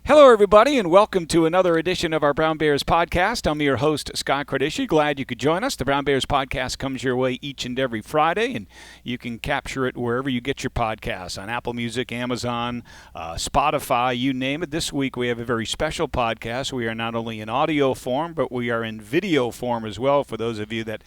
Hello, everybody, and welcome to another edition of our Brown Bears podcast. I'm your host, Scott Cardisci. Glad you could join us. The Brown Bears podcast comes your way each and every Friday, and you can capture it wherever you get your podcasts, on Apple Music, Amazon, Spotify, you name it. This week we have a very special podcast. We are not only in audio form, but we are in video form as well for those of you that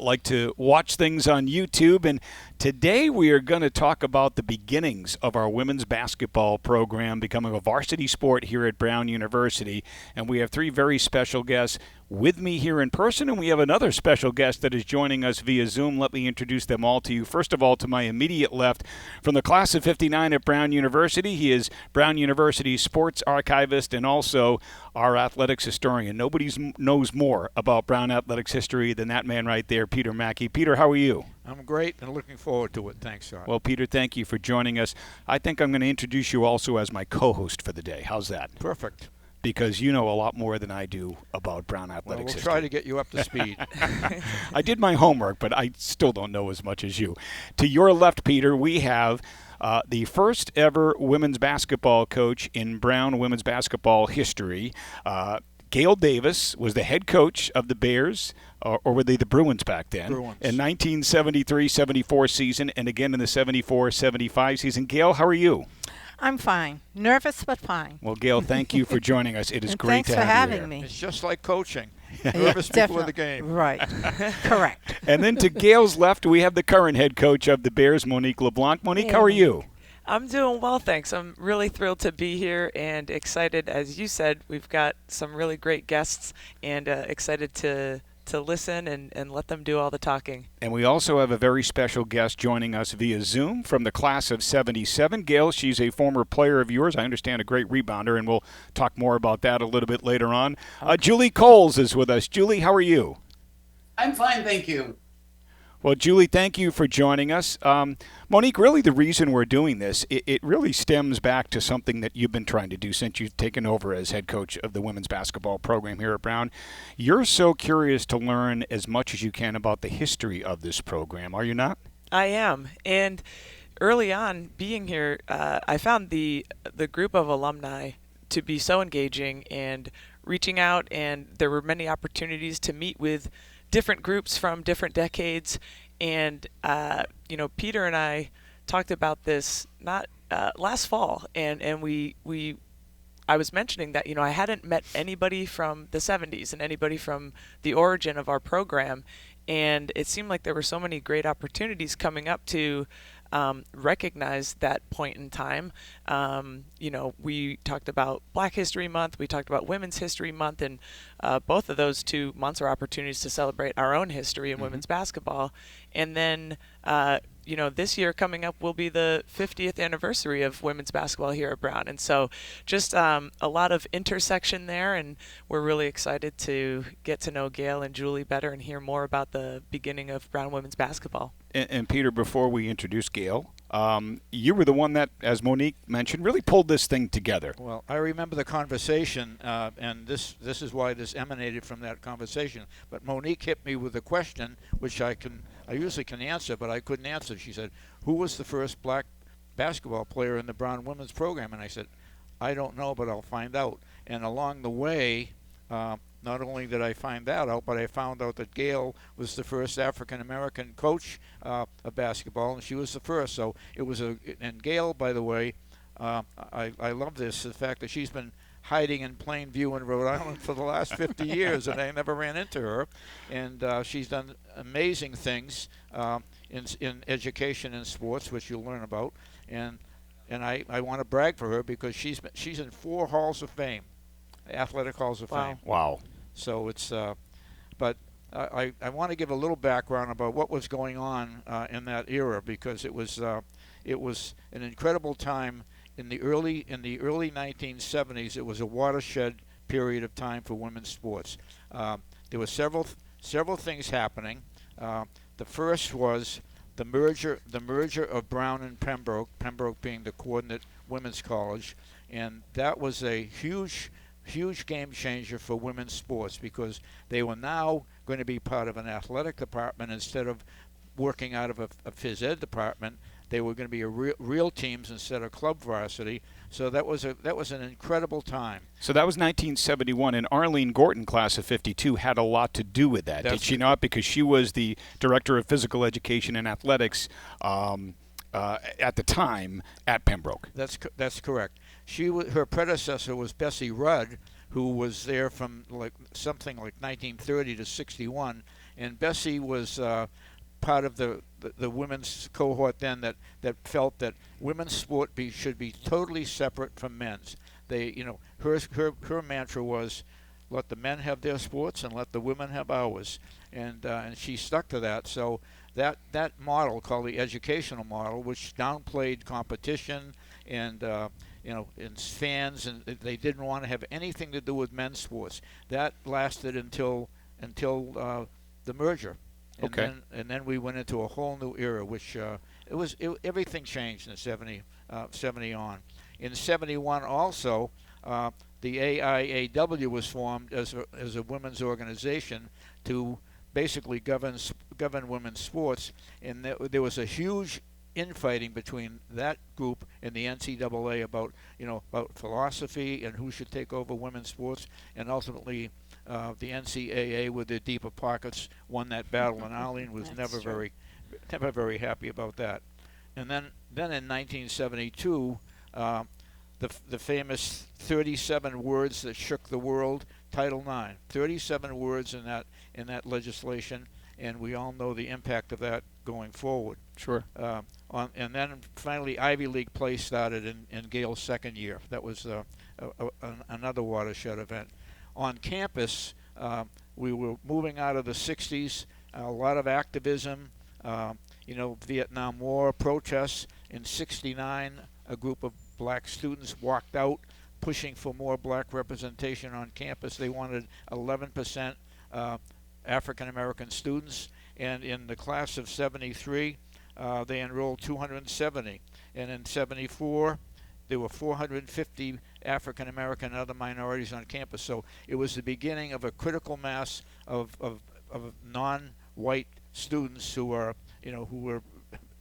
like to watch things on YouTube. And today we are going to talk about the beginnings of our women's basketball program becoming a varsity sport here at Brown University. And we have three very special guests with me here in person, and we have another special guest that is joining us via Zoom. Let me introduce them all to you. First of all, to my immediate left, from the class of '59 at Brown University, he is Brown University's sports archivist and also our athletics historian. Nobody knows more about Brown athletics history than that man right there, Peter Mackie. Peter, how are you? I'm great and looking forward to it. Thanks, Scott. Well, Peter, thank you for joining us. I think I'm going to introduce you also as my co-host for the day. How's that? Perfect. Because you know a lot more than I do about Brown athletics history. We'll try to get you up to speed. I did my homework, but I still don't know as much as you. To your left, Peter, we have the first ever women's basketball coach in Brown women's basketball history. Gail Davis was the head coach of the Bears, or were they the Bruins back then? Bruins. In 1973-74 season, and again in the 74-75 season. Gail, how are you? I'm fine. Nervous, but fine. Well, Gail, thank you for joining us. It is great to have you here. Thanks for having me. It's just like coaching. Nervous before the game. Right. Correct. And then to Gail's left, we have the current head coach of the Bears, Monique LeBlanc. Monique, how are you? I'm doing well, thanks. I'm really thrilled to be here and excited. As you said, we've got some really great guests and excited to listen and let them do all the talking. And we also have a very special guest joining us via Zoom from the class of '77. Gail, she's a former player of yours. I understand a great rebounder, and we'll talk more about that a little bit later on. Julie Coles is with us. Julie, how are you? I'm fine, thank you. Well, Julie, thank you for joining us. Monique, really the reason we're doing this, it really stems back to something that you've been trying to do since you've taken over as head coach of the women's basketball program here at Brown. You're so curious to learn as much as you can about the history of this program, are you not? I am. And early on, being here, I found the group of alumni to be so engaging and reaching out, and there were many opportunities to meet with different groups from different decades. And Peter and I talked about this not last fall, and I was mentioning that I hadn't met anybody from the 70s and anybody from the origin of our program, and it seemed like there were so many great opportunities coming up to recognize that point in time. We talked about Black History Month, we talked about Women's History Month, and both of those 2 months are opportunities to celebrate our own history in women's basketball. And then, this year coming up will be the 50th anniversary of women's basketball here at Brown. And so just a lot of intersection there, and we're really excited to get to know Gail and Julie better and hear more about the beginning of Brown women's basketball. And Peter, before we introduce Gail, you were the one that, as Monique mentioned, really pulled this thing together. Well, I remember the conversation, and this is why this emanated from that conversation. But Monique hit me with a question, which I usually can answer, but I couldn't answer. She said, "Who was the first black basketball player in the Brown women's program?" And I said, "I don't know, but I'll find out." And along the way, not only did I find that out, but I found out that Gail was the first African-American coach of basketball, and she was the first. So it was and Gail, by the way, I love this, the fact that she's been hiding in plain view in Rhode Island for the last 50 years, and I never ran into her. And she's done amazing things in education and sports, which you'll learn about. And I want to brag for her because she's in 4 halls of fame. Athletic halls of fame. Wow. So it's, but I want to give a little background about what was going on in that era, because it was an incredible time in the early 1970s. It was a watershed period of time for women's sports. There were several things happening. The first was the merger of Brown and Pembroke being the coordinate women's college, and that was a huge game changer for women's sports, because they were now going to be part of an athletic department instead of working out of a phys ed department. They were going to be real teams instead of club varsity. So that was an incredible time. So that was 1971, and Arlene Gorton, class of 52, had a lot to do with that, did she not? Because she was the director of physical education and athletics at the time at Pembroke. That's correct. Her predecessor was Bessie Rudd, who was there from something like 1930 to 61, and Bessie was part of the women's cohort then that felt that women's sport should be totally separate from men's. Her mantra was, let the men have their sports and let the women have ours, and she stuck to that. So that model, called the educational model, which downplayed competition and and fans, and they didn't want to have anything to do with men's sports. That lasted until the merger. And then we went into a whole new era, which everything changed in 70 on. In 71 also, the AIAW was formed as a women's organization to basically govern women's sports, and there was a huge infighting between that group and the NCAA about philosophy and who should take over women's sports, and ultimately the NCAA, with their deeper pockets, won that battle, and Arlene was never very happy about that. And then in 1972, the famous 37 words that shook the world, Title IX, 37 words in that legislation, and we all know the impact of that going forward. Sure. And then finally, Ivy League play started in Gail's second year. That was another watershed event. On campus, we were moving out of the 60s, a lot of activism, Vietnam War protests. In 69, a group of black students walked out pushing for more black representation on campus. They wanted 11% African American students, and in the class of 73, they enrolled 270, and in 74, there were 450 African American and other minorities on campus. So it was the beginning of a critical mass of non-white students who were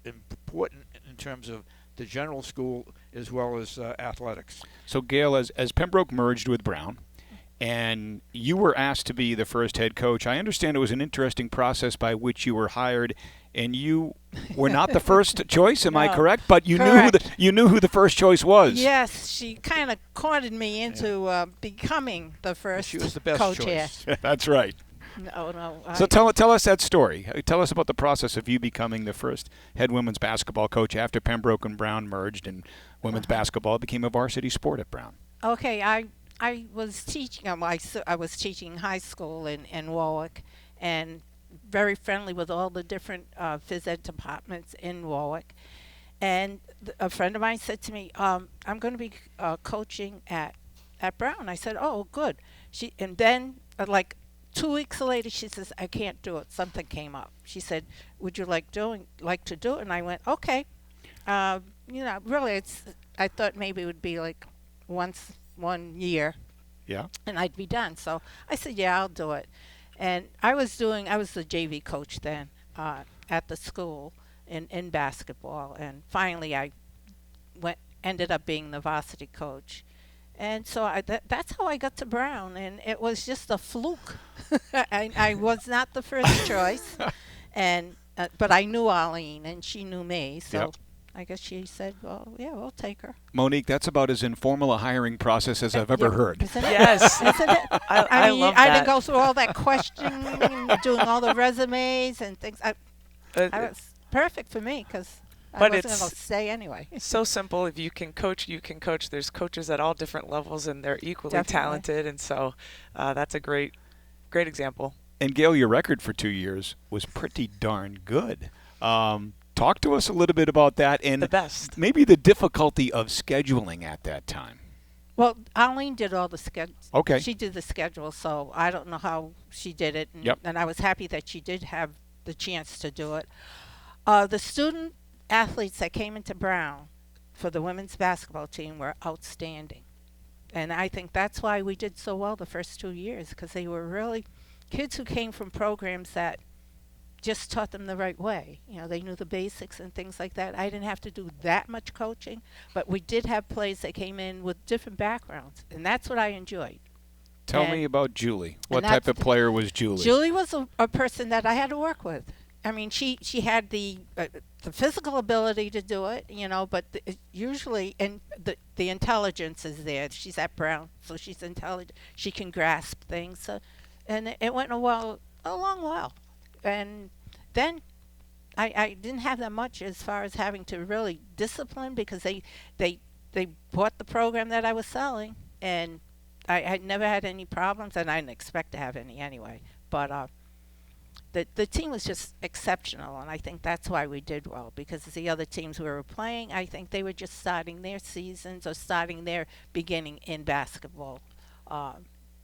important in terms of the general school as well as athletics. So Gail, as Pembroke merged with Brown, and you were asked to be the first head coach, I understand it was an interesting process by which you were hired, and you were not the first choice. Am I correct? But you knew who the first choice was. Yes, she kind of courted me into becoming the first She was the best coach choice. here. That's right. No. So tell us that story. Tell us about the process of you becoming the first head women's basketball coach after Pembroke and Brown merged, and women's basketball became a varsity sport at Brown. Okay, I was teaching. I was teaching high school in Warwick, and very friendly with all the different phys ed departments in Warwick. And a friend of mine said to me, "I'm going to be coaching at Brown." I said, "Oh, good." And then 2 weeks later, she says, "I can't do it. Something came up." She said, "Would you like to do it?" And I went, "Okay." Really, I thought maybe it would be like once 1 year. Yeah. And I'd be done. So I said, "Yeah, I'll do it." And I was the JV coach then at the school in basketball. And finally, I ended up being the varsity coach. And so that's how I got to Brown, and it was just a fluke. I was not the first choice, and but I knew Arlene, and she knew me, so Yep. I guess she said, "Well, yeah, we'll take her." Monique, that's about as informal a hiring process as I've ever heard. Isn't it? Yes. Isn't it? I mean, love I had that. to go through all that questioning, doing all the resumes and things. I was perfect for me because I But wasn't it's- going to stay anyway. It's so simple. If you can coach, you can coach. There's coaches at all different levels, and they're equally Definitely. talented. And so that's a great example. And Gail, your record for 2 years was pretty darn good. Talk to us a little bit about that, and The best. maybe the difficulty of scheduling at that time. Well, Arlene did all the schedule. Okay. She did the schedule, so I don't know how she did it. And, Yep. and I was happy that she did have the chance to do it. The student athletes that came into Brown for the women's basketball team were outstanding. And I think that's why we did so well the first 2 years, because they were really kids who came from programs that just taught them the right way. You know, they knew the basics and things like that. I didn't have to do that much coaching, but we did have players that came in with different backgrounds, and that's what I enjoyed. Tell And- me about Julie. What and type that's of player was Julie? Julie was a person that I had to work with. I mean, she had the physical ability to do it, you know, but usually, and the intelligence is there. She's at Brown, so she's intelligent. She can grasp things. So, and it went a long while. And then I didn't have that much as far as having to really discipline, because they bought the program that I was selling, and I had never had any problems, and I didn't expect to have any anyway. But the team was just exceptional, and I think that's why we did well, because the other teams we were playing, I think they were just starting their seasons or starting their beginning in basketball,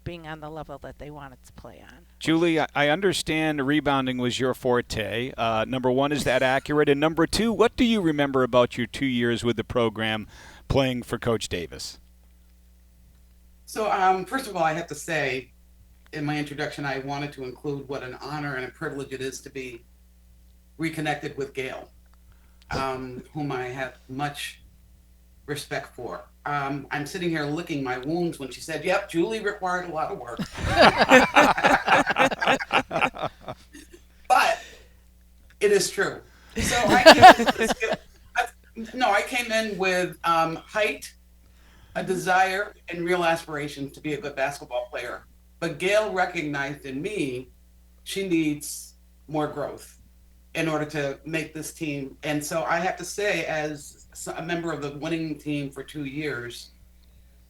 being on the level that they wanted to play on. Julie, I understand rebounding was your forte. Number one, is that accurate? And number two, what do you remember about your 2 years with the program playing for Coach Davis? So, first of all, I have to say, in my introduction, I wanted to include what an honor and a privilege it is to be reconnected with Gail, whom I have much respect for. I'm sitting here licking my wounds when she said, "Yep, Julie required a lot of work." But it is true. So I came in with height, a desire, and real aspirations to be a good basketball player. But Gail recognized in me she needs more growth in order to make this team. And so I have to say, as a member of the winning team for 2 years,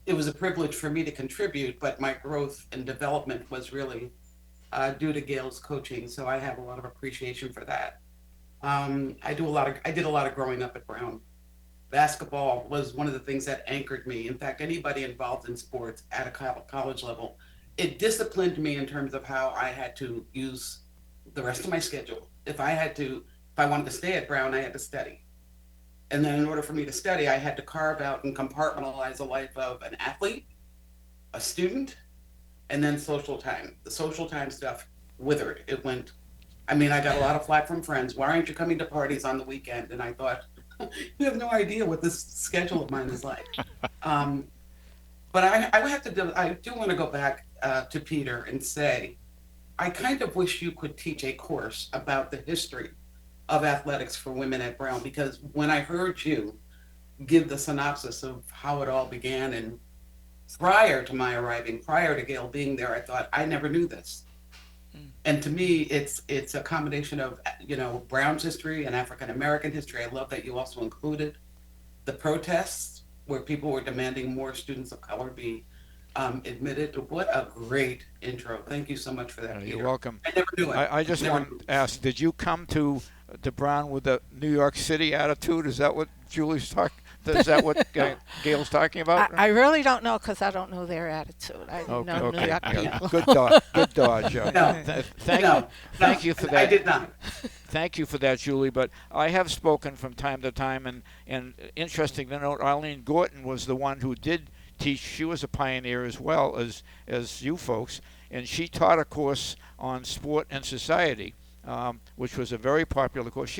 it was a privilege for me to contribute, but my growth and development was really due to Gail's coaching. So I have a lot of appreciation for that. I did a lot of growing up at Brown. Basketball was one of the things that anchored me. In fact, anybody involved in sports at a college level, it disciplined me in terms of how I had to use the rest of my schedule. If I wanted to stay at Brown, I had to study. And then in order for me to study, I had to carve out and compartmentalize a life of an athlete, a student, and then social time. The social time stuff withered. It went, I got a lot of flack from friends. Why aren't you coming to parties on the weekend? And I thought, you have no idea what this schedule of mine is like. But I do want to go back to Peter and say, I kind of wish you could teach a course about the history of athletics for women at Brown, because when I heard you give the synopsis of how it all began, and prior to my arriving, prior to Gail being there, I thought, I never knew this. And to me, it's a combination of, Brown's history and African American history. I love that you also included the protests where people were demanding more students of color be admitted. What a great intro. Thank you so much for that, Peter. You're welcome. I never knew it. I just want to ask, did you come to Brown with a New York City attitude? Is that what Julie's talking? Is that what Gail's talking about? I really don't know, because I don't know their attitude. I don't know New York people. Good dodge. Good dodge. Thank you for that. I did not. Thank you for that, Julie. But I have spoken from time to time, and interesting to note, Eileen Gorton was the one who did teach. She was a pioneer as well as you folks, and she taught a course on sport and society, which was a very popular course.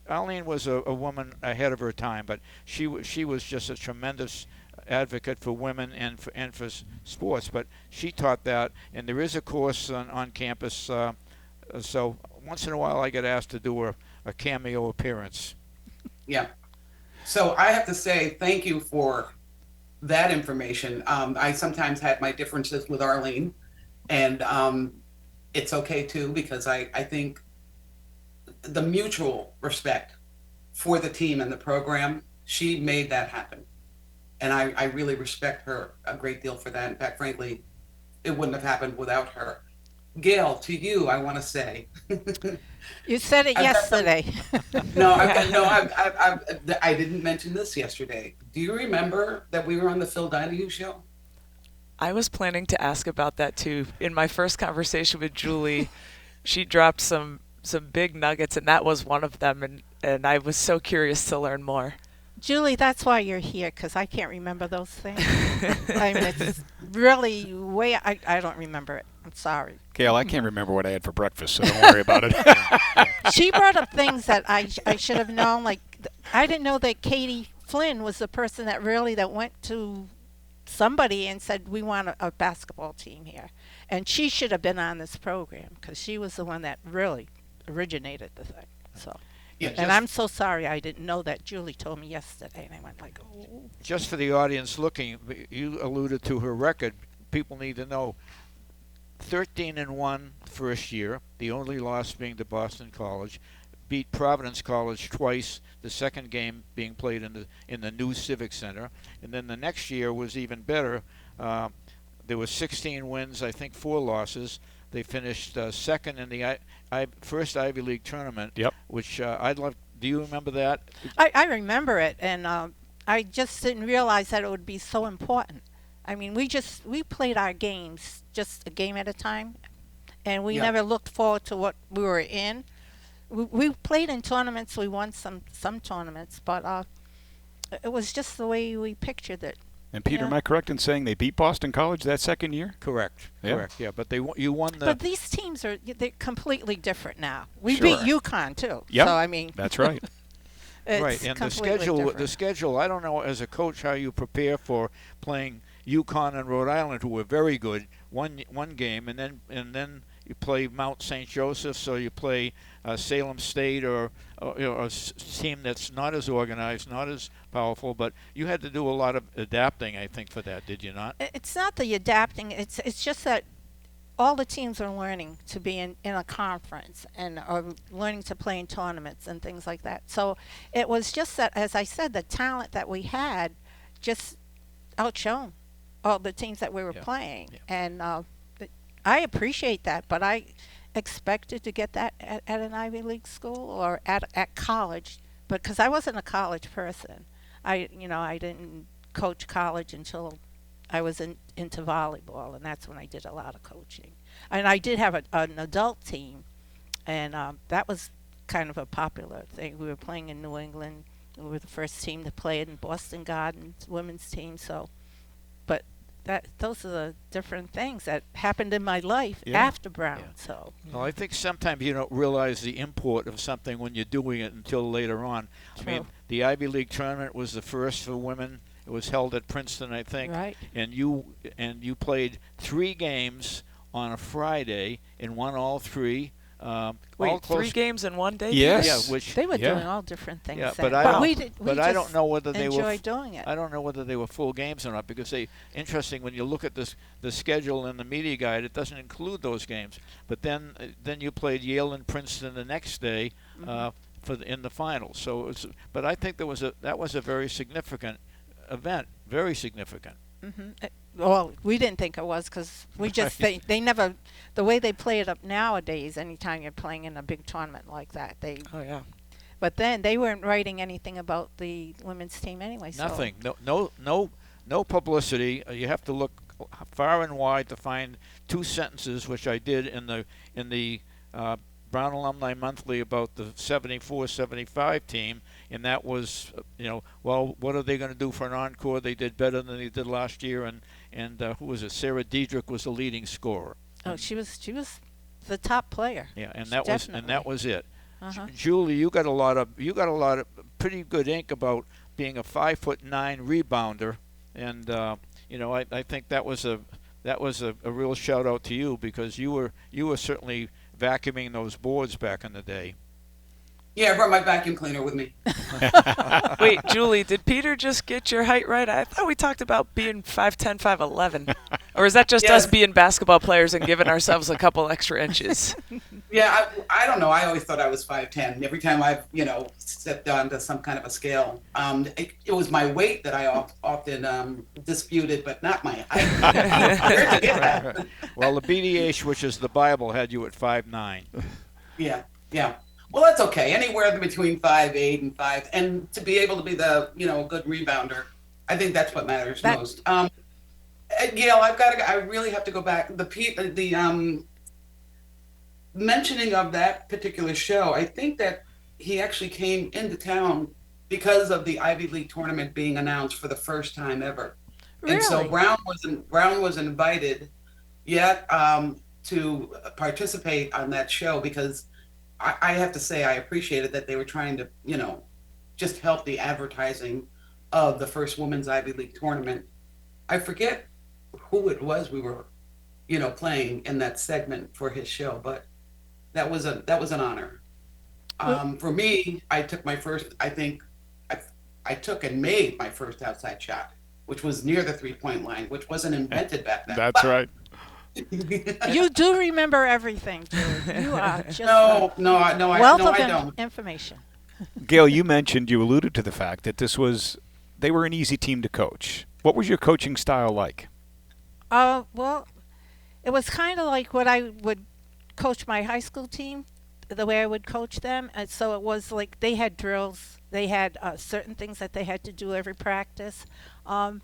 Eileen was a woman ahead of her time, but she was just a tremendous advocate for women and for sports. But she taught that, and there is a course on campus. So once in a while, I get asked to do a cameo appearance. Yeah. So I have to say thank you for that information. I sometimes had my differences with Arlene, and it's okay too, because I think the mutual respect for the team and the program, she made that happen. And I really respect her a great deal for that. In fact, frankly, it wouldn't have happened without her. Gail, to you, I want to say. You said it yesterday. I didn't mention this yesterday. Do you remember that we were on the Phil Donahue show? I was planning to ask about that too. In my first conversation with Julie, she dropped some big nuggets, and that was one of them. And I was so curious to learn more. Julie, that's why you're here, because I can't remember those things. I mean, it's really way, I don't remember it. I'm sorry. Gail, I can't remember what I had for breakfast, so don't worry about it. She brought up things that I should have known. Like, I didn't know that Katie Flynn was the person that went to somebody and said, we want a basketball team here. And she should have been on this program, because she was the one that really originated the thing. So. Yeah, And I'm so sorry I didn't know that. Julie told me yesterday, and I went like, oh. Just for the audience looking, you alluded to her record. People need to know 13-1 first year, the only loss being to Boston College. Beat Providence College twice, the second game being played in the new Civic Center. And then the next year was even better. There were 16 wins, I think 4 losses. They finished second in the first Ivy League tournament. Yep. Which I'd love. Do you remember that? I remember it, and I just didn't realize that it would be so important. I mean, we played our games just a game at a time, and we never looked forward to what we were in. We played in tournaments. We won some tournaments, but it was just the way we pictured it. And Peter, am I correct in saying they beat Boston College that second year? Correct. Yeah. Correct. Yeah, but you won the. But these teams they're completely different now. We Sure. beat UConn too. Yep. So I mean. That's right. It's right, and completely different. the schedule. I don't know as a coach how you prepare for playing UConn and Rhode Island, who were very good. One game, and then you play Mount St. Joseph's, or you play Salem State, or a team that's not as organized, not as powerful. But you had to do a lot of adapting, I think, for that. Did you not? It's not the adapting. It's just that all the teams are learning to be in a conference and are learning to play in tournaments and things like that. So it was just that, as I said, the talent that we had just outshone all the teams that we were playing. Yeah. And I appreciate that, but I expected to get that at an Ivy League school or at college, but because I wasn't a college person. I didn't coach college until I was into volleyball, and that's when I did a lot of coaching. And I did have an adult team, and that was kind of a popular thing. We were playing in New England. We were the first team to play in Boston Gardens women's team. So, but those are the different things that happened in my life after Brown. Yeah. So. Well, I think sometimes you don't realize the import of something when you're doing it until later on. True. I mean, the Ivy League tournament was the first for women. It was held at Princeton, I think. Right. And you played 3 games on a Friday and won all 3. Wait, 3 games in one day? Yes. Yeah, which They were doing all different things. Yeah, then. but I we I don't know whether they were. enjoyed doing it. I don't know whether they were full games or not, because interesting when you look at the schedule in the media guide, it doesn't include those games. But then you played Yale and Princeton the next day in the finals. So but I think that was a very significant event, very significant. Well, we didn't think it was because we just they never, the way they play it up nowadays. Anytime you're playing in a big tournament like that, Oh yeah. But then they weren't writing anything about the women's team anyway. Nothing. No publicity. You have to look far and wide to find 2 sentences, which I did in the Brown Alumni Monthly about the 74-75 team, and that was, well, what are they going to do for an encore? They did better than they did last year, and who was it? Sarah Diedrich was the leading scorer. Oh, she was the top player. Yeah, and that was it. Uh-huh. Julie, you got a lot of pretty good ink about being a 5'9" rebounder, and I think that was a real shout out to you, because you were certainly vacuuming those boards back in the day. Yeah, I brought my vacuum cleaner with me. Wait, Julie, did Peter just get your height right? I thought we talked about being 5'10", 5'11". Or is that just us being basketball players and giving ourselves a couple extra inches? Yeah, I don't know. I always thought I was 5'10". Every time I've, stepped onto some kind of a scale, it was my weight that I often disputed, but not my height. Where'd you get that? Well, the BDH, which is the Bible, had you at 5'9". Yeah. Well, that's okay. Anywhere between 5'8" and 5, and to be able to be the good rebounder, I think that's what matters most. Gail, I really have to go back. The mentioning of that particular show, I think that he actually came into town because of the Ivy League tournament being announced for the first time ever. And so Really? Brown was invited yet to participate on that show because I have to say I appreciated that they were trying to, just help the advertising of the first women's Ivy League tournament. I forget who it was we were, playing in that segment for his show, but that was an honor. For me, I took my first. I think I took and made my first outside shot, which was near the 3-point line, which wasn't invented back then. That's right. You do remember everything, Julie. You are just No, a no, wealth I of don't. information. Gail, you alluded to the fact that they were an easy team to coach. What was your coaching style like? Well, it was kind of like what I would coach my high school team, the way I would coach them. And so it was like they had drills, they had certain things that they had to do every practice. Um,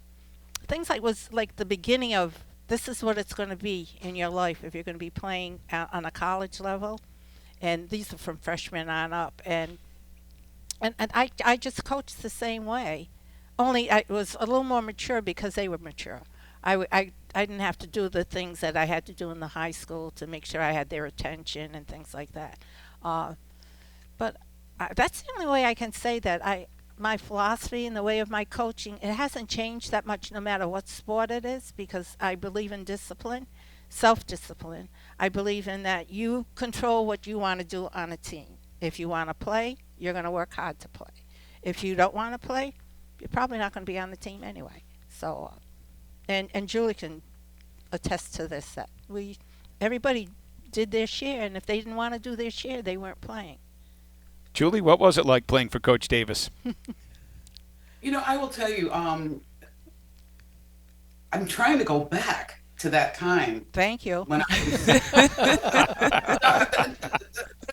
Things like was like the beginning of this is what it's going to be in your life if you're going to be playing on a college level. And these are from freshmen on up. And I just coached the same way. Only I was a little more mature because they were mature. I didn't have to do the things that I had to do in the high school to make sure I had their attention and things like that. Uh, but that's the only way I can say that my philosophy and the way of my coaching, it hasn't changed that much no matter what sport it is because I believe in discipline, self-discipline. I believe in that you control what you want to do on a team. If you want to play, you're going to work hard to play. If you don't want to play, you're probably not going to be on the team anyway. So, and Julie can attest to this that everybody did their share, and if they didn't want to do their share, they weren't playing. Julie, what was it like playing for Coach Davis? I will tell you, I'm trying to go back to that time Thank you. when I was.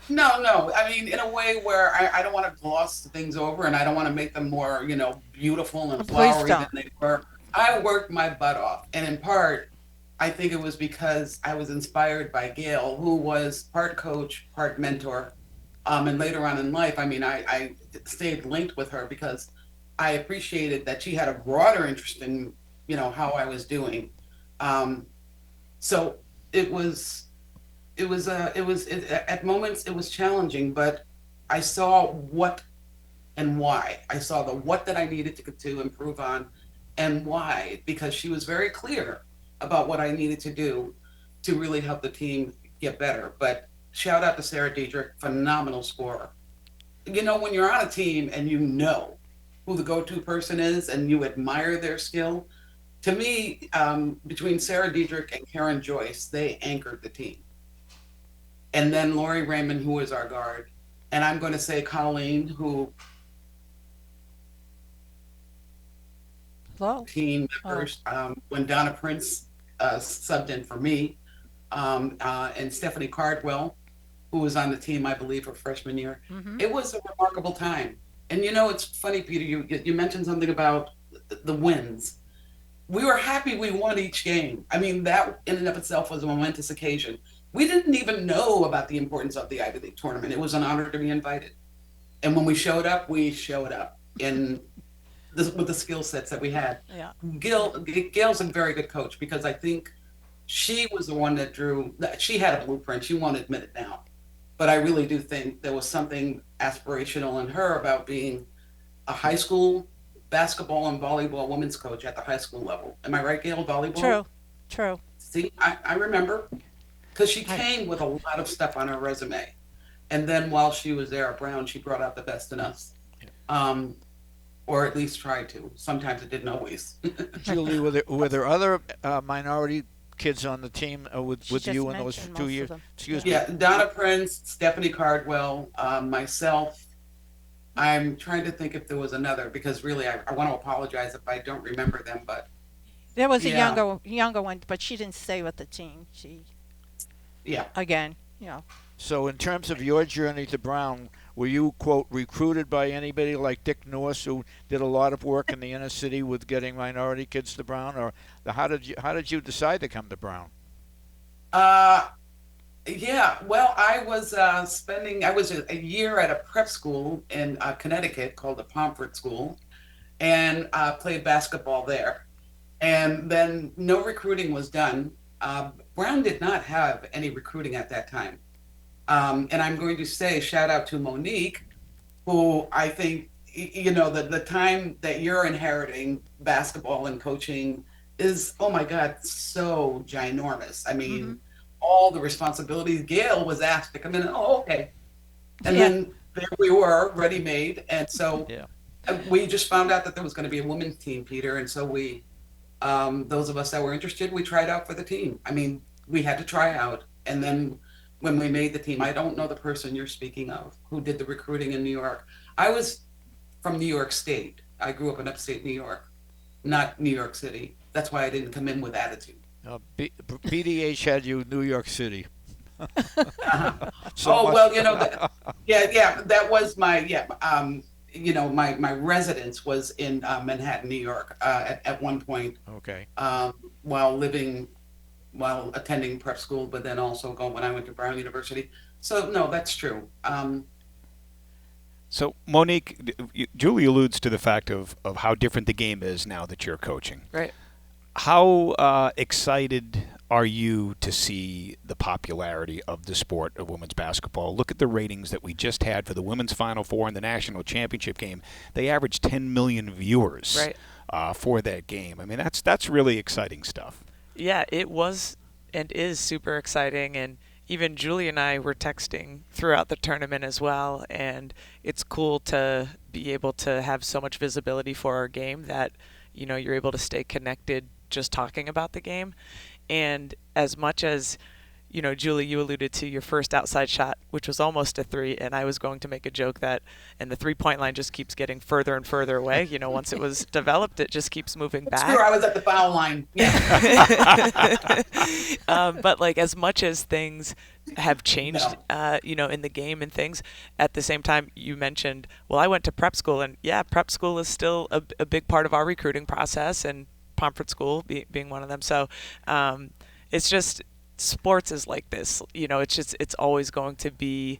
No. I mean, in a way where I don't want to gloss things over and I don't want to make them more, beautiful and Please flowery don't. than they were. I worked my butt off. And in part, I think it was because I was inspired by Gail, who was part coach, part mentor. And later on in life, I mean, I stayed linked with her because I appreciated that she had a broader interest in, how I was doing. So it was at moments it was challenging, but I saw what and why. I saw the what that I needed to improve on and why, because she was very clear about what I needed to do to really help the team get better. But shout out to Sarah Diedrich, phenomenal scorer. When you're on a team and you know who the go-to person is and you admire their skill, to me, between Sarah Diedrich and Karen Joyce, they anchored the team. And then Lori Raymond, who was our guard. And I'm going to say Colleen, who Hello. team members, when Donna Prince subbed in for me, and Stephanie Cardwell, who was on the team, I believe, her freshman year. Mm-hmm. It was a remarkable time. And it's funny, Peter, you mentioned something about the wins. We were happy we won each game. I mean, that in and of itself was a momentous occasion. We didn't even know about the importance of the Ivy League tournament. It was an honor to be invited. And when we showed up in with the skill sets that we had. Yeah. Gail's a very good coach because I think she was the one that she had a blueprint. She won't admit it now. But I really do think there was something aspirational in her about being a high school basketball and volleyball women's coach at the high school level. Am I right, Gail? Volleyball? True. See, I remember because she came with a lot of stuff on her resume. And then while she was there at Brown, she brought out the best in us. Or at least tried to. Sometimes it didn't always. Julie, were there other minority kids on the team with you in those 2 years? Excuse me. Yeah, Donna Prince, Stephanie Cardwell, myself. I'm trying to think if there was another because really I want to apologize if I don't remember them, but There was Yeah. a younger one, but she didn't stay with the team. She yeah. again, So in terms of your journey to Brown, were you, quote, recruited by anybody like Dick Norse, who did a lot of work in the inner city with getting minority kids to Brown, or how did you decide to come to Brown? Yeah, well, I was I was a year at a prep school in Connecticut called the Pomfret School, and played basketball there. And then no recruiting was done. Brown did not have any recruiting at that time. And I'm going to say shout out to Monique, who I think, the time that you're inheriting basketball and coaching is, oh my God, so ginormous. I Hmm. mean, all the responsibilities. Gail was asked to come in, and, oh, okay. And Yeah. then there we were, ready made. And so Yeah. we just found out that there was going to be a women's team, Peter. And so those of us that were interested, we tried out for the team. I mean, we had to try out. And then when we made the team, I don't know the person you're speaking of who did the recruiting in New York. I was from New York State. I grew up in upstate New York, not New York City. That's why I didn't come in with attitude. BDH had you New York City. Uh-huh. So Oh, much. well, yeah, that was my residence was in Manhattan, New York, at one point, Okay. um, while living, while attending prep school, but then also going when I went to Brown University. So no, that's true. So, Monique, Julie alludes to the fact of how different the game is now that you're coaching. Right. How excited are you to see the popularity of the sport of women's basketball? Look at the ratings that we just had for the women's Final Four and the national championship game. They averaged 10 million viewers Right. for that game. I mean, that's really exciting stuff. Yeah, it was and is super exciting. And even Julie and I were texting throughout the tournament as well. And it's cool to be able to have so much visibility for our game that, you're able to stay connected just talking about the game. And as much as, Julie, you alluded to your first outside shot, which was almost a three, and I was going to make a joke that, and the 3-point line just keeps getting further and further away. Once it was developed, it just keeps moving It's true. back. I was at the foul line. Yeah. But like as much as things have changed, No. in the game and things, at the same time you mentioned, well, I went to prep school, and yeah, prep school is still a big part of our recruiting process, and Pomfret School being one of them. So it's just sports is like this. It's always going to be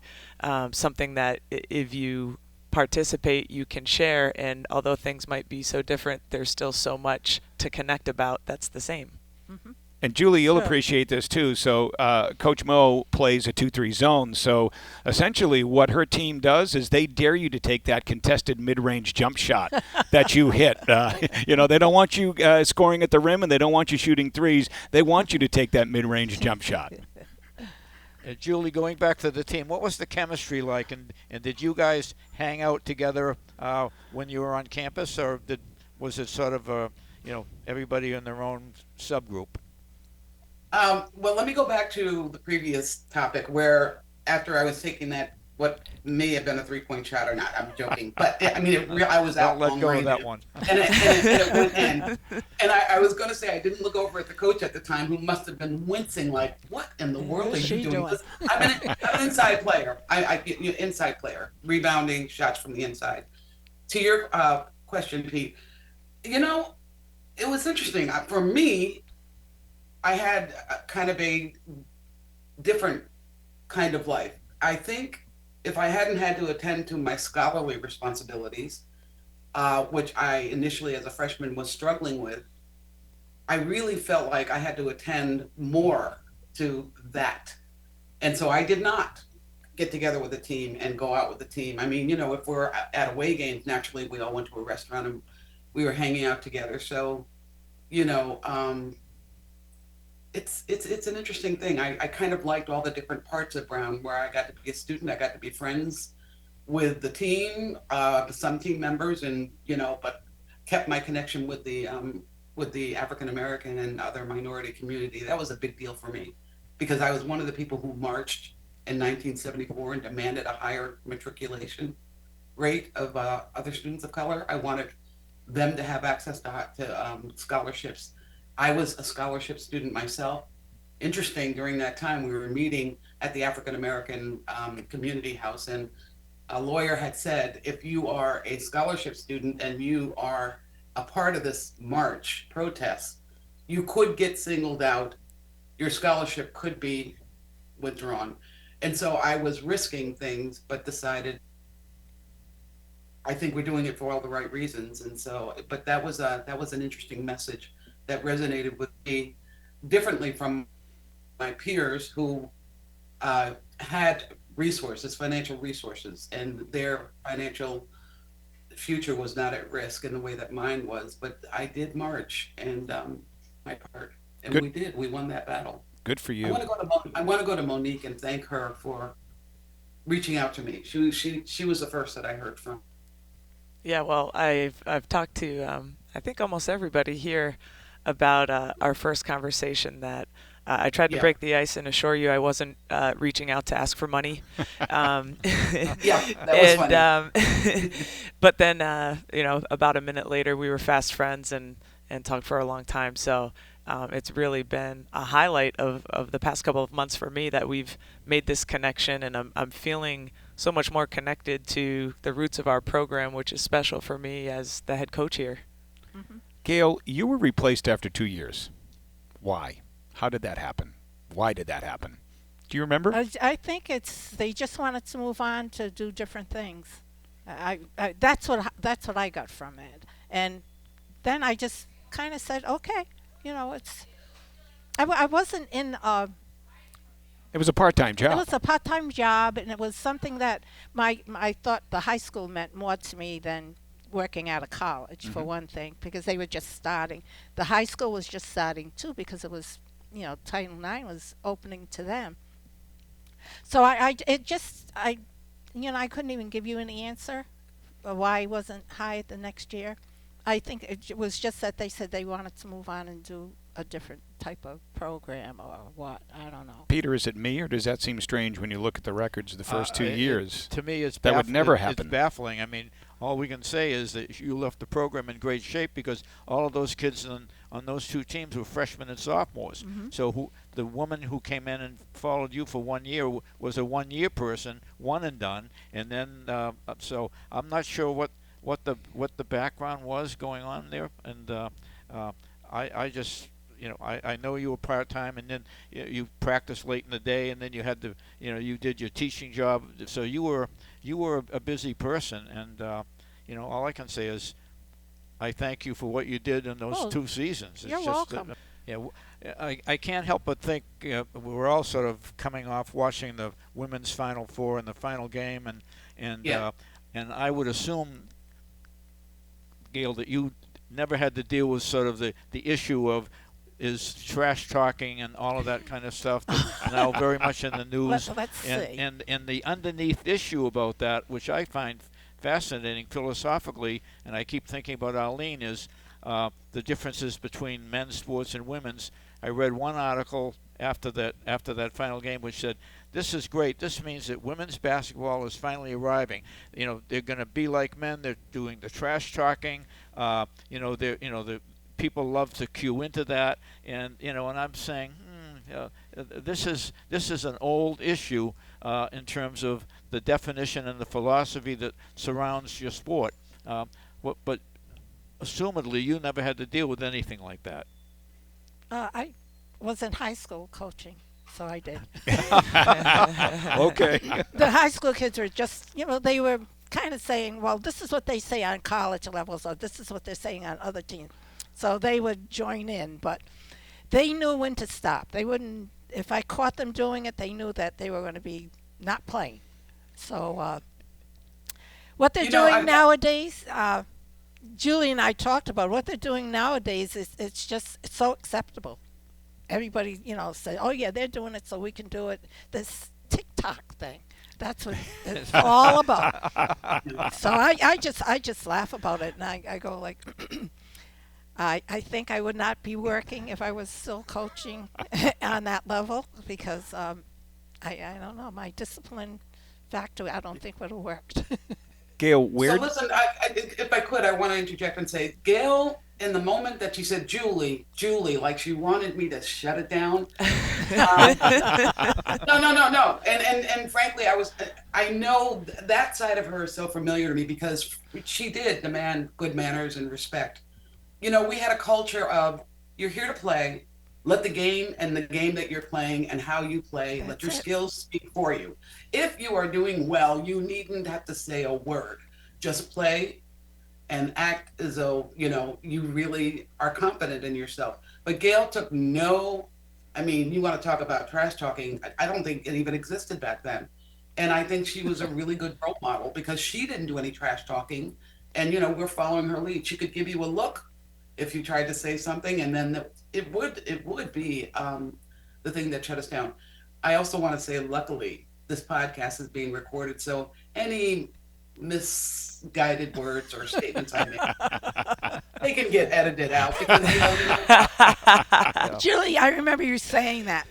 something that if you participate, you can share. And although things might be so different, there's still so much to connect about that's the same. Hmm. And Julie, you'll Sure. appreciate this too. So, Coach Mo plays a 2-3 zone. So, essentially, what her team does is they dare you to take that contested mid-range jump shot that you hit. They don't want you scoring at the rim, and they don't want you shooting threes. They want you to take that mid-range jump shot. Julie, going back to the team, what was the chemistry like, and did you guys hang out together when you were on campus, or was it sort of everybody in their own subgroup? Well, let me go back to the previous topic where after I was taking that, what may have been a 3-point shot or not, I'm joking, but I mean, I was out Don't let long go of range, that one. and it went in. And I was going to say I didn't look over at the coach at the time, who must have been wincing, like, what in the world are What's you she doing? doing? 'Cause I'm an inside player. Inside player, rebounding shots from the inside. To your question, Pete, it was interesting. For me, I had kind of a different kind of life. I think if I hadn't had to attend to my scholarly responsibilities, which I initially as a freshman was struggling with, I really felt like I had to attend more to that. And so I did not get together with a team and go out with the team. I mean, if we're at away games, naturally we all went to a restaurant and we were hanging out together. So, you know, it's an interesting thing. I kind of liked all the different parts of Brown, where I got to be a student, I got to be friends with the team, some team members, and but kept my connection with the African American and other minority community. That was a big deal for me because I was one of the people who marched in 1974 and demanded a higher matriculation rate of other students of color. I wanted them to have access to scholarships. I was a scholarship student myself. Interesting, during that time, we were meeting at the African American Community House, and a lawyer had said, if you are a scholarship student and you are a part of this march protest, you could get singled out. Your scholarship could be withdrawn. And so I was risking things, but decided I think we're doing it for all the right reasons. And so, but that was an interesting message that resonated with me differently from my peers who had resources, financial resources, and their financial future was not at risk in the way that mine was. But I did march and my part, and Good. we did. We won that battle. Good for I you. want to go to I want to go to Monique and thank her for reaching out to me. She was the first that I heard from. Yeah, well, I've talked to I think almost everybody here about our first conversation that I tried to Yeah, break the ice and assure you I wasn't reaching out to ask for money. Um, yeah, that was and funny. but then about a minute later we were fast friends and talked for a long time. So it's really been a highlight of the past couple of months for me that we've made this connection, and I'm feeling so much more connected to the roots of our program, which is special for me as the head coach here. Hmm. Gail, you were replaced after 2 years. Why? How did that happen? Why did that happen? Do you remember? I think it's they just wanted to move on to do different things. That's what I got from it, and then I just kind of said, okay, it's I wasn't in It was a part-time it job. was a part-time job, and it was something that I thought the high school meant more to me than working out of college, for one thing, because they were just starting. The high school was just starting too, because it was, Title IX was opening to them. So it just, I couldn't even give you an answer why I wasn't hired the next year. I think it was just that they said they wanted to move on and do a different type of program or what. I don't know. Peter, is it me, or does that seem strange when you look at the records of the first 2 years? To me, it's That would never It's happen. baffling. I mean, all we can say is that you left the program in great shape because all of those kids on those two teams were freshmen and sophomores. Hmm. So the woman who came in and followed you for 1 year was a 1 year person, one and done. And then so I'm not sure what the background was going on there. And I just I know you were part time, and then you practiced late in the day, and then you had to you did your teaching job. So you were a busy person, and all I can say is I thank you for what you did in those Oh, 2 seasons. you're It's just welcome. I can't help but think we're all sort of coming off watching the women's Final Four and the final game, and Yeah. and I would assume, Gail, that you never had to deal with sort of the issue of is trash talking and all of that kind of stuff that's now very much in the news. Let's and, see. and and the underneath issue about that, which I find fascinating philosophically, and I keep thinking about Arlene, is the differences between men's sports and women's. I read one article after that final game which said, this is great. This means that women's basketball is finally arriving. They're going to be like men. They're doing the trash talking. The people love to cue into that, and I'm saying, this is an old issue in terms of the definition and the philosophy that surrounds your sport. But assumedly, you never had to deal with anything like that. I was in high school coaching, so I did. Okay. The high school kids were just, they were kind of saying, well, this is what they say on college levels, or this is what they're saying on other teams. So they would join in, but they knew when to stop. They wouldn't, if I caught them doing it, they knew that they were going to be not playing. So what they're doing nowadays, Julie and I talked about what they're doing nowadays is it's so acceptable. Everybody, say, oh yeah, they're doing it, so we can do it. This TikTok thing, that's what it's all about. So I just laugh about it, and I go like, I think I would not be working if I was still coaching on that level because I don't know, my discipline factor I don't think would have worked. Gail, So where? listen, if I could, I want to interject and say, Gail, in the moment that she said Julie, like she wanted me to shut it down. No. And frankly, I know that side of her is so familiar to me because she did demand good manners and respect. We had a culture of you're here to play, Let the game and the game that you're playing and how you play, let That's your it. skills speak for you. If you are doing well, you needn't have to say a word. Just play and act as though, you really are confident in yourself. But Gail took no, I mean, you want to talk about trash talking. I don't think it even existed back then. And I think she was a really good role model because she didn't do any trash talking. And, we're following her lead. She could give you a look if you tried to say something, and then it would be the thing that shut us down. I also want to say, luckily, this podcast is being recorded, so any misguided words or statements I make, they can get edited out because Yeah. Julie, I remember you saying that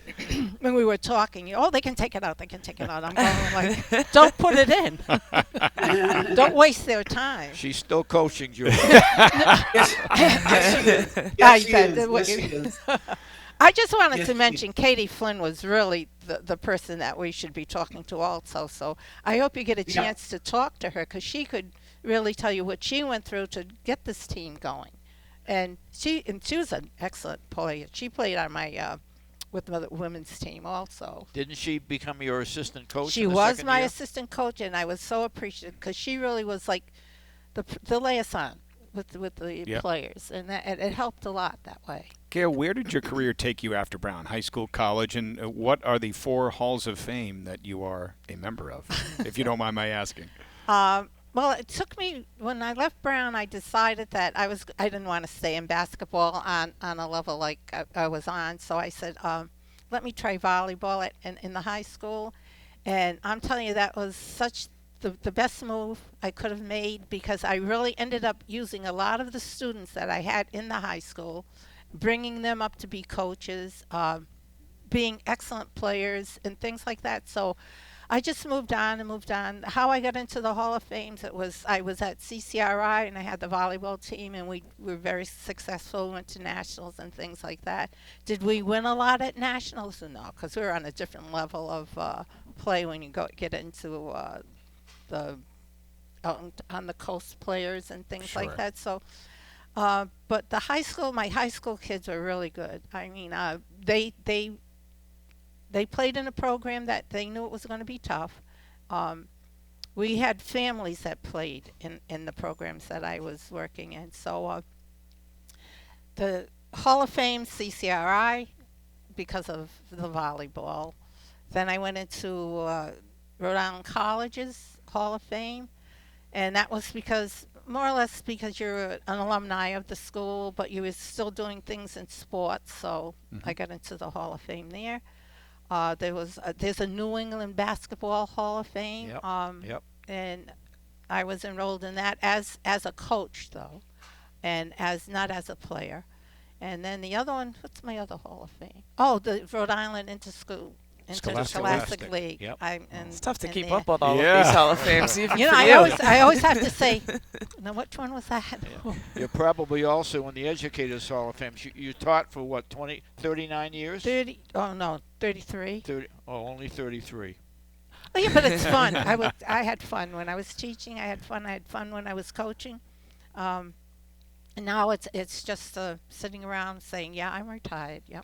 when we were talking. Oh, they can take it out. They can take it out. I'm going like, don't put it in. Don't waste their time. She's still coaching, Julie. yes, she is. I Yes, she bet is. that what Yes, she you- is. I just wanted Yes, to she mention Katie Flynn was really the person that we should be talking to also. So I hope you get a Yeah. chance to talk to her because she could really tell you what she went through to get this team going. And she was an excellent player. She played on my with the women's team also. Didn't she become your assistant coach She in the was second my year? assistant coach, and I was so appreciative because she really was like the liaison with the Yep. players, and it helped a lot that way. Gail, where did your career take you after Brown? High school, college, and what are the 4 halls of fame that you are a member of, if you don't mind my asking? Well, it took me when I left Brown. I decided that I didn't want to stay in basketball on a level like I was on. So I said, let me try volleyball in the high school. And I'm telling you, that was such the best move I could have made because I really ended up using a lot of the students that I had in the high school, bringing them up to be coaches, being excellent players, and things like that. So I just moved on and moved on. How I got into the Hall of Fames, I was at CCRI and I had the volleyball team and we were very successful. Went to nationals and things like that. Did we win a lot at nationals? No, because we were on a different level of play when you get into the out on the coast players and things Sure. like that. So, but my high school kids were really good. I mean, they played in a program that they knew it was going to be tough. Um, we had families that played in the programs that I was working in. So the Hall of Fame, CCRI, because of the volleyball. Then I went into Rhode Island College's Hall of Fame, and that was because more or less because you're an alumni of the school, but you were still doing things in sports. So I got into the Hall of Fame there. There's a New England Basketball Hall of Fame, Yep. Yep. and I was enrolled in that as a coach though, and as not as a player. And then the other one, what's my other Hall of Fame? Oh, the Rhode Island Scholastic. Interscholastic League. Yep. It's tough to in keep there. up with all Yeah. of these Hall of Fames, even You know, for I you. always have to say, now which one was that? You're probably also in the Educators Hall of Fame. You taught for what, 39 years? 30? Oh no, 33. 30, only 33. Oh yeah, but it's fun. I had fun when I was teaching. I had fun. I had fun when I was coaching. And now it's just sitting around saying, yeah, I'm retired. Yeah,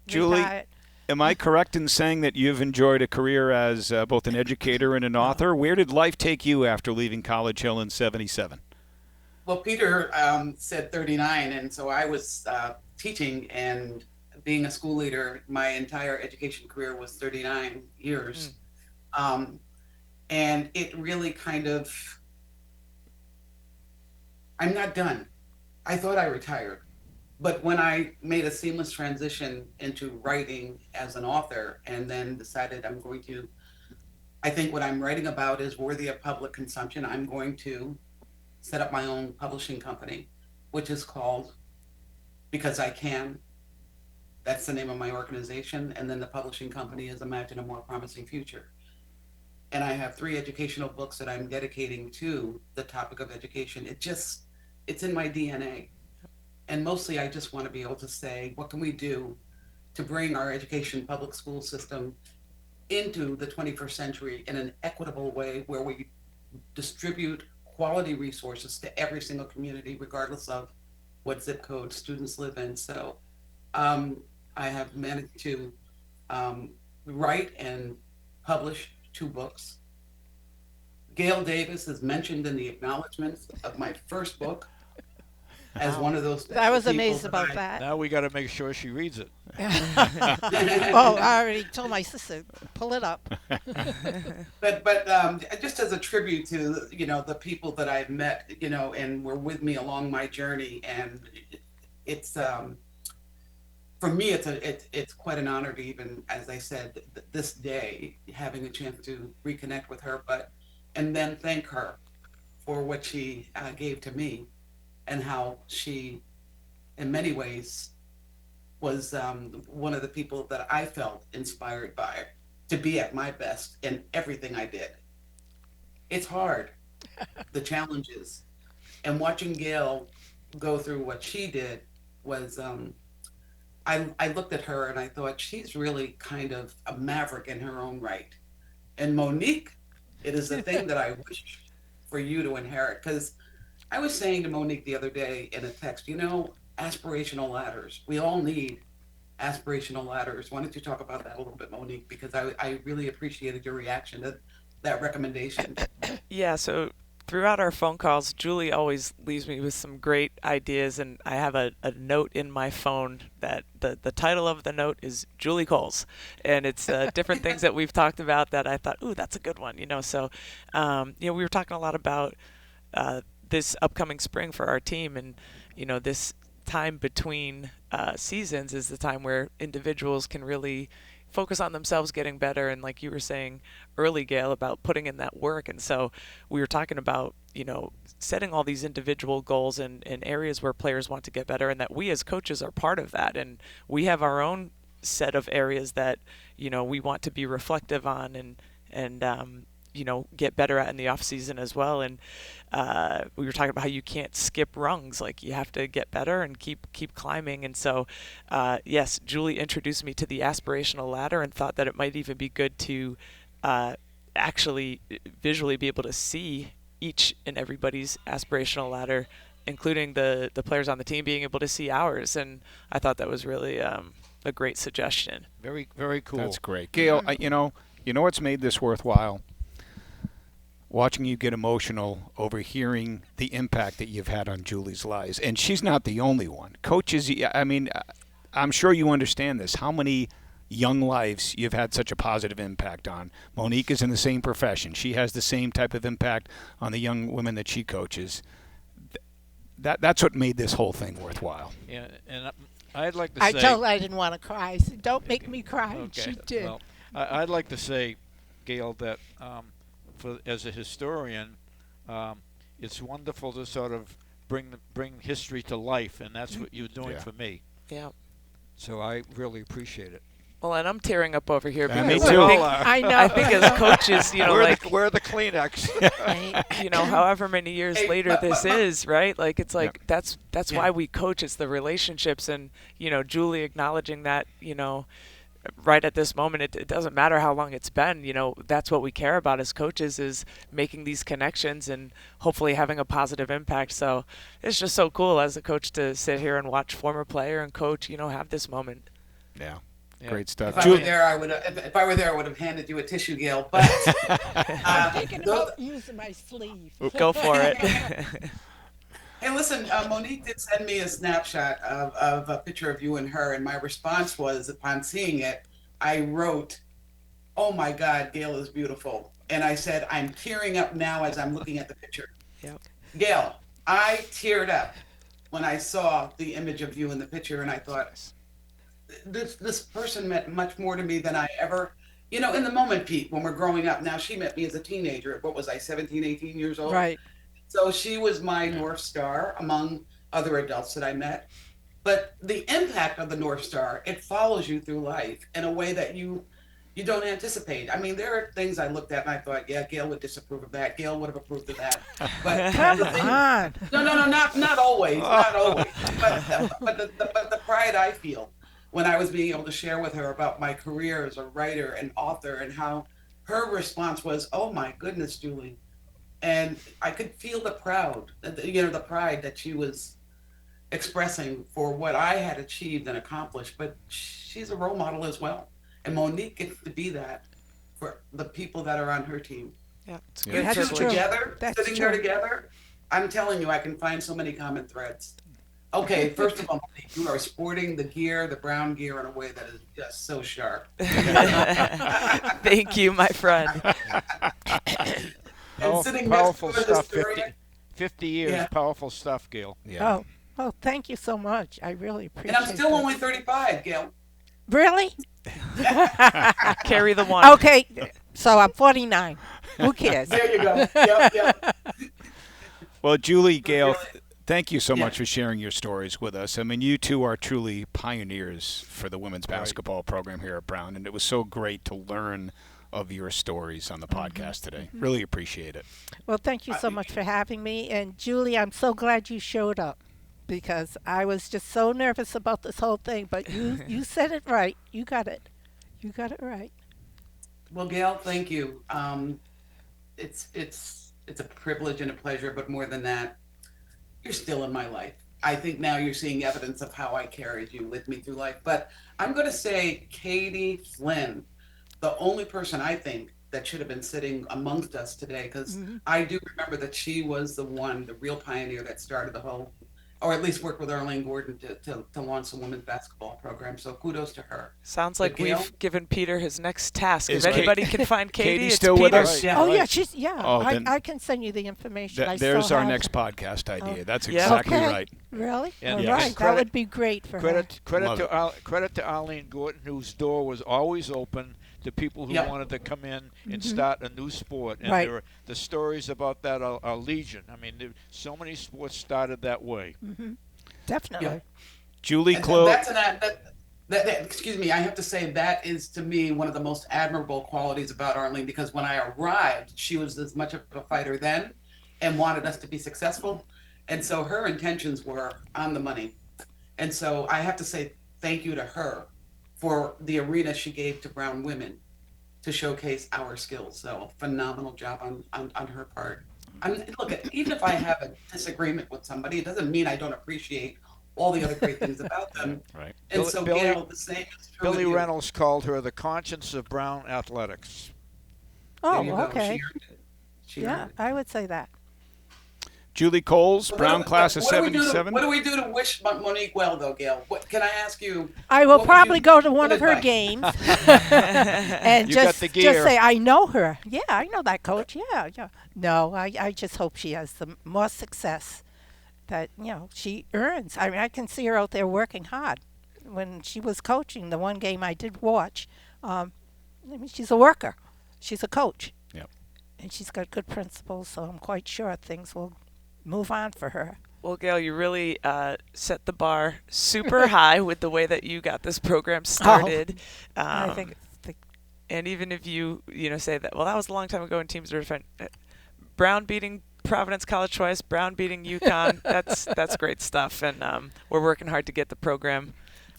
Julie, retired. am I correct in saying that you've enjoyed a career as both an educator and an author? Where did life take you after leaving College Hill in '77? Well, Peter said 39, and so I was teaching and being a school leader. My entire education career was 39 years. And it really kind of, I'm not done. I thought I retired. But when I made a seamless transition into writing as an author and then decided I think what I'm writing about is worthy of public consumption, I'm going to set up my own publishing company, which is called Because I Can. That's the name of my organization. And then the publishing company is Imagine a More Promising Future. And I have 3 educational books that I'm dedicating to the topic of education. It's in my DNA. And mostly I just want to be able to say, what can we do to bring our education public school system into the 21st century in an equitable way where we distribute quality resources to every single community, regardless of what zip code students live in. So I'm I have managed to write and publish 2 books. Gail Davis is mentioned in the acknowledgments of my first book as Now, one of those I special was people amazed about that. now we got to make sure she reads it. Oh, I already told my sister, pull it up. But just as a tribute to the people that I've met, and were with me along my journey, and it's for me it's quite an honor to, even as I said, this day having a chance to reconnect with her, but and then thank her for what she gave to me, and how she in many ways was one of the people that I felt inspired by to be at my best in everything I did. It's hard, the challenges, and watching Gail go through what she did was, I looked at her and I thought she's really kind of a maverick in her own right. And Monique, it is the thing that I wish for you to inherit. Because I was saying to Monique the other day in a text, aspirational ladders. We all need aspirational ladders. Why don't you talk about that a little bit, Monique? Because I really appreciated your reaction to that recommendation. Yeah, so throughout our phone calls, Julie always leaves me with some great ideas, and I have a note in my phone that the title of the note is Julie Coles, and it's different things that we've talked about that I thought, ooh, that's a good one. So, we were talking a lot about this upcoming spring for our team, and this time between seasons is the time where individuals can really focus on themselves getting better, and like you were saying early, Gail, about putting in that work. And so we were talking about setting all these individual goals and areas where players want to get better, and that we as coaches are part of that, and we have our own set of areas that we want to be reflective on and get better at in the off season as well. And we were talking about how you can't skip rungs, like you have to get better and keep climbing. And so yes, Julie introduced me to the aspirational ladder and thought that it might even be good to actually visually be able to see each and everybody's aspirational ladder, including the players on the team being able to see ours. And I thought that was really a great suggestion. Very, very cool. That's great. Gail, you know what's made this worthwhile? Watching you get emotional over hearing the impact that you've had on Julie's lives. And she's not the only one. Coaches, I mean, I'm sure you understand this. How many young lives you've had such a positive impact on? Monique is in the same profession. She has the same type of impact on the young women that she coaches. That's what made this whole thing worthwhile. Yeah, and I'd like to say... I told her I didn't want to cry. I said, don't make me cry. And Okay. she did. Well, I'd like to say, Gail, that as a historian, it's wonderful to sort of bring history to life, and that's what you're doing for me. Yeah. So I really appreciate it. Well, and I'm tearing up over here Yeah, because me too. I know. I think as coaches, We're the Kleenex. Right. however many years Hey, later this but- is, right? Like it's like that's Yeah. why we coach. It's the relationships, and Julie acknowledging that, right at this moment, it doesn't matter how long it's been. That's what we care about as coaches, is making these connections and hopefully having a positive impact. So it's just so cool as a coach to sit here and watch former player and coach, have this moment. Yeah. Yeah. Great stuff. If I were there, I would. If I were there, I would have handed you a tissue, Gail. But I'm thinking about using my sleeve. Go for it. hey, listen, Monique did send me a snapshot of a picture of you and her, and my response was, upon seeing it, I wrote, "Oh my God, Gail is beautiful," and I said, "I'm tearing up now as I'm looking at the picture." Yep. Gail, I teared up when I saw the image of you in the picture, and I thought, this person meant much more to me than I ever, in the moment, Pete, when we're growing up. Now, she met me as a teenager. What was I, 17, 18 years old? Right. So she was my North Star among other adults that I met. But the impact of the North Star, it follows you through life in a way that you don't anticipate. I mean, there are things I looked at and I thought, yeah, Gail would disapprove of that. Gail would have approved of that. But Come the thing- on. no, not always, not always. But the pride I feel when I was being able to share with her about my career as a writer and author, and how her response was, "Oh my goodness, Julie," and I could feel the pride that she was expressing for what I had achieved and accomplished, but she's a role model as well. And Monique gets to be that for the people that are on her team. Yeah, it's Yeah. good That's You two true. together, That's sitting there true. together, I'm telling you, I can find so many common threads. Okay, first of all, Monique, you are sporting the gear, the brown gear, in a way that is just so sharp. Thank you, my friend. And sitting Powerful next to her, stuff. this 50 years. Yeah. Powerful stuff, Gail. Yeah. Oh, thank you so much. I really appreciate and I'm still that. only 35, Gail. Really? Carry the one. Okay, so I'm 49. Who cares? There you go. Yep. Well, Julie, Gail, Really? thank you so Yeah. much for sharing your stories with us. I mean, you two are truly pioneers for the women's basketball program here at Brown, and it was so great to learn of your stories on the podcast today. Really appreciate it. Well, thank you so much for having me. And Julie, I'm so glad you showed up because I was just so nervous about this whole thing. But you said it right. You got it. You got it right. Well, Gail, thank you. It's a privilege and a pleasure, but more than that, you're still in my life. I think now you're seeing evidence of how I carried you with me through life. But I'm going to say Katie Flynn, the only person I think that should have been sitting amongst us today, because I do remember that she was the real pioneer that started the whole, or at least worked with Arlene Gordon to launch the women's basketball program. So kudos to her. Sounds like But Gail? we've given Peter his next task. Is If anybody can find Katie, Katie it's still Peter. with us? Right. Yeah. Oh, yeah, Right. Oh, then- I can send you the information. I There's still our have next it. podcast idea. That's Yeah. exactly Okay. right. Really? And All yes. right. That Credit- would be great for her. Credit to Arlene Gordon, whose door was always open to people who Yep. wanted to come in and start a new sport. And Right. the stories about that are legion. I mean, so many sports started that way. Definitely. Yeah. Julie And Clo. excuse me, I have to say that is to me one of the most admirable qualities about Arlene, because when I arrived, she was as much of a fighter then and wanted us to be successful. And so her intentions were on the money. And so I have to say thank you to her for the arena she gave to Brown women to showcase our skills. So phenomenal job on her part. I mean, look, even if I have a disagreement with somebody, it doesn't mean I don't appreciate all the other great things about them. Right. And Billy- so, Billy- Gail, the same is true Billy with you. Reynolds called her the conscience of Brown athletics. Oh, There you go. okay. She earned it. She Yeah, earned it. I would say that. Julie Coles, Brown class of What do we do to- 77. What do we do to wish Monique well, though, Gail? What can I ask you? I will What would probably you- go to one what of her advice? games and You got just the gear. say I know her. Yeah, I know that coach. Yeah. No, I just hope she has the more success that she earns. I mean, I can see her out there working hard. When she was coaching, the one game I did watch, I mean, she's a worker. She's a coach. Yep. And she's got good principles, so I'm quite sure things will move on for her. Well, Gail, you really set the bar super high with the way that you got this program started. I think it's And even if you say that, well, that was a long time ago and teams are different. Brown beating Providence College twice, Brown beating UConn. that's great stuff, and we're working hard to get the program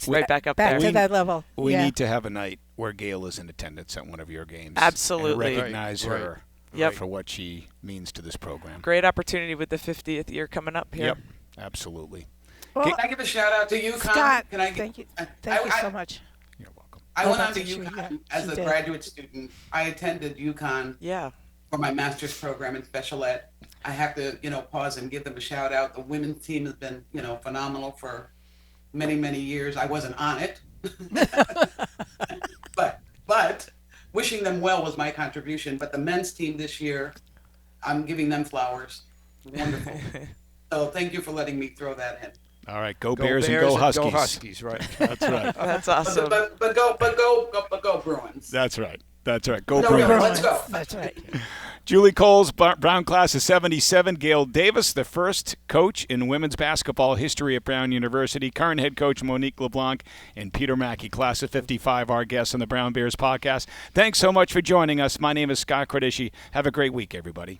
right back up back there. to that level. We yeah. need to have a night where Gail is in attendance at one of your games. Absolutely. And recognize Right, her Yep. for what she means to this program. Great opportunity with the 50th year coming up here. Yep, absolutely. Well, Can I give a shout out to UConn? Scott, Can I thank you. I- Thank you I- so much. You're welcome. I Oh, went on that's to what she- UConn yeah, as she a did. graduate student. I attended UConn Yeah. for my master's program in special ed. I have to, pause and give them a shout out. The women's team has been, phenomenal for many, many years. I wasn't on it, but wishing them well was my contribution. But the men's team this year, I'm giving them flowers. Wonderful. So thank you for letting me throw that in. All right, go Bears and go Huskies. Go Huskies, right. That's right. That's awesome. But go Bruins. That's right. That's right. Go No, Bruins. really, let's go. That's right. Julie Coles, Brown class of 77. Gail Davis, the first coach in women's basketball history at Brown University. Current head coach Monique LeBlanc and Peter Mackie, class of 55, our guests on the Brown Bears podcast. Thanks so much for joining us. My name is Scott Kredishi. Have a great week, everybody.